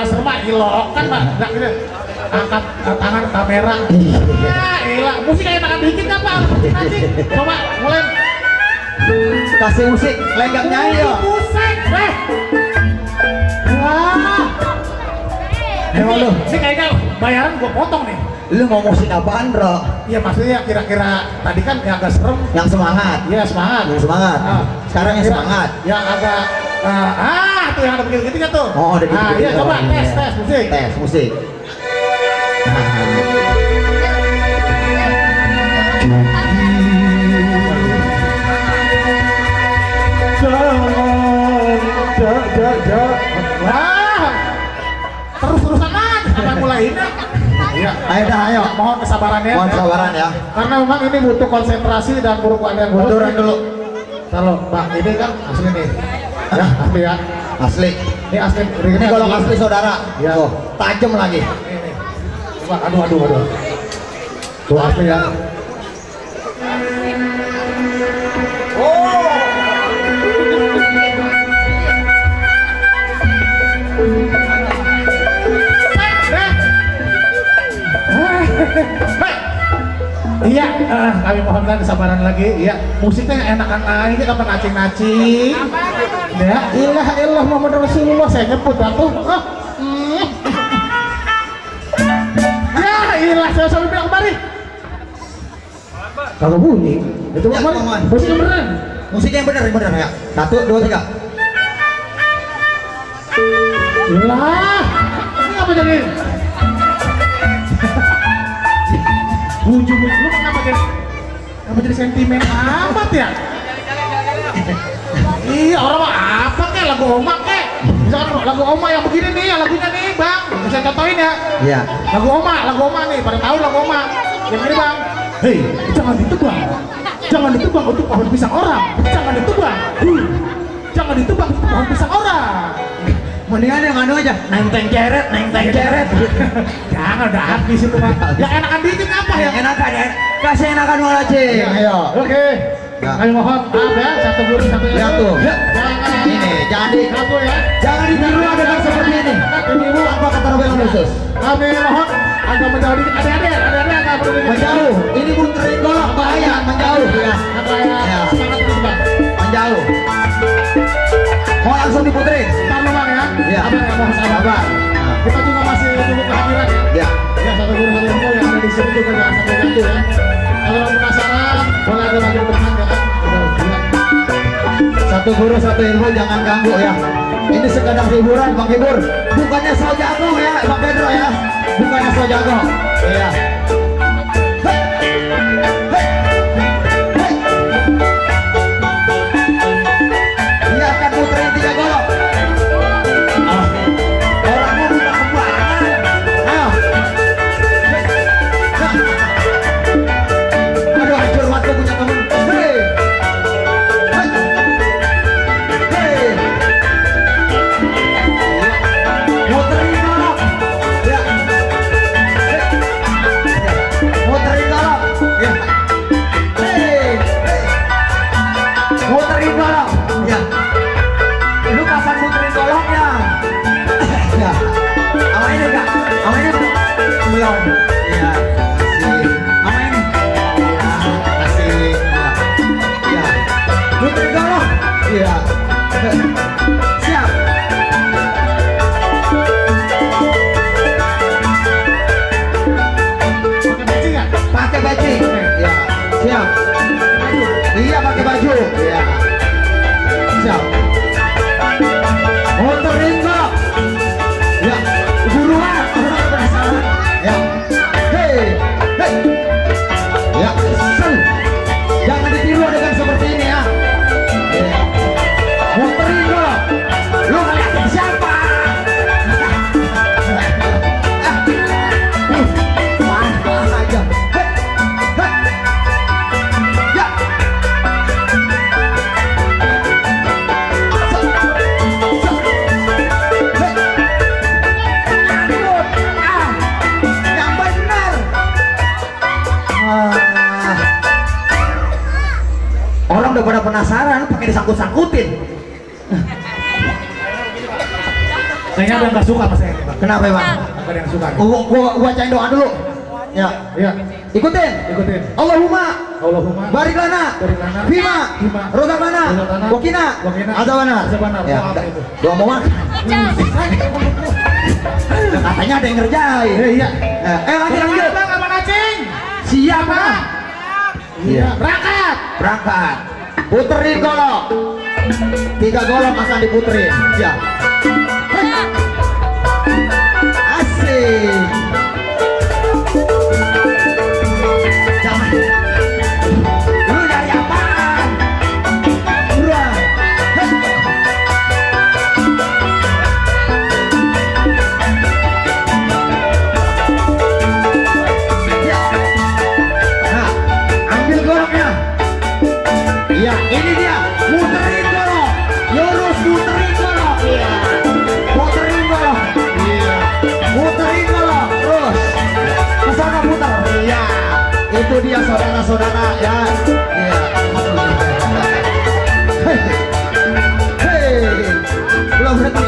Serma ilok kan Pak, enggak gitu. Angkat tangan kamera. Ya, elah, musik kayak tangan dikit kan Pak? Nanti coba mulai. Kasih musik, lenggak nyanyi yo. Musik, wah. Lu. Ini kayaknya bayaran gua potong nih. Lu mau musik apaan, Bro? Iya maksudnya kira-kira tadi kan yang agak serem. Yang semangat. Iya semangat. Yang semangat. Sekarang yang semangat. Yang agak tuh yang ada begitu-begitunya tuh. Oh, ada gitu. Iya coba tes musik. Tes musik. Wah, terus-terusan aja sampai mulai ini. Iya. Ayo. Mohon kesabarannya. Mohon kesabaran ya. Karena memang ini butuh konsentrasi dan buruk yang buruk. Munduran dulu. Kalau Bang ini kan asli nih. Ya, asli ya. Asli. Ini asli. Ini golong asli saudara. Ya. Oh, tajam lagi. Ini. Coba aduh. Tuh asli ya. Iya, kami mohonkan kesabaran lagi. Iya, musiknya enakan aja, kapan nacing-nacing. Ya, ilah Muhammad Rasulullah saya nyebut atuh. Ya, ilah saya sampai bilang kemari. Kalau bunyi, itu Ya, kemari. Paman. Musik yang beneran. Musik yang benar ya. 1, 2, 3. Ilah, ini apa jadi? Bujung lu kenapa jadi sentimen amat ya? Iya orang mah apa kek lagu Oma kek? Misalkan lagu Oma yang begini nih, yang lagunya nih Bang, bisa contohin ya? Iya. Lagu Oma nih, pada tahu lagu Oma. Yang ini Bang, hei jangan ditebang untuk pohon pisang orang, jangan ditebang untuk pohon pisang orang. Mendingan yang anu aja, nenteng ceret. Jangan udah habis itu Bang. Yang enakan dikit apa ya? Enakan ya. Kasih enakan Wala Cing. Ayo. Oke. Ya. Kami mohon maaf ya, satu guru satu Lihat tuh. Jangan Ini, jangan ditiru adegan seperti ini. Ibu Tanpa keterbelahan khusus. kami mohon agak menjauh dikit. Adik-adik agak berdiri. Menjauh. Ini muterin golok bahaya, menjauh ya. Ya. Semangat terus Bang. Menjauh. Mau langsung diputerin. Sama Bang ya. Iya. Abang yang mohon sabar. Kita juga masih tunggu kehadiran ya. Ya. Ya satu guru satu ilmu yang ada di sini juga jangan sampai ganggu ya. Kalau orang penasaran boleh ada lagi berkenan ya kan. Satu guru satu ilmu, jangan ganggu ya. Ini sekadar hiburan, menghibur. Bukannya so jago ya, Bang Pedro ya. Bukannya so jago. Iya. Iya kan puterin 3 golok. Orangnya bukan kembangan. Ayo. Aduh hancur mati punya temen. Muterin golok. Ya. Muterin golok. Ya. Muterin golok. Ya. Lu kapan muterin goloknya? Ya. Sama ini Kak. Sama ini belum. Iya. Sama ini. Ya. Kasih. Ya. Muterin golok. Iya. Siap. Pakai baju nggak? Pakai baju. Ya. Siap. Iya pakai baju. Iya. Siap. Muterin golok. Ya. Buruan. Penasaran. Ya. Hei. Ya. Sen. Jangan ditiru adegan seperti ini ya. Ya. Muterin golok. Lu ngeliatin siapa? Mana aja. Ya. Yang benar. Orang udah pada penasaran pakai disangkut-sangkutin. Kayaknya ada yang nggak suka mas saya. Kenapa Bang? Ada yang suka. Gua bacain doa dulu. Ya. Iya. Ikutin. Allahumma barik lana Fima Rozaqana Wakina Azabana. Ya. Doa mau makan. Katanya ada yang ngerjain. Iya. Lanjut. Bang, apa nacing? Siapa? Iya. Berangkat. Puterin golok. 3 golok akan diputerin. Siap. Asik. Jangan. Lu dari apaan? Buruan. Nah, ambil goloknya. Iya, ini dia. Muterin golok. Lurus muterin golok. Iya. Muterin golok. Iya. Muterin golok. Terus. Kesana putar. Iya. Itu dia saudara-saudara ya. Iya. Hei. Belum berhenti.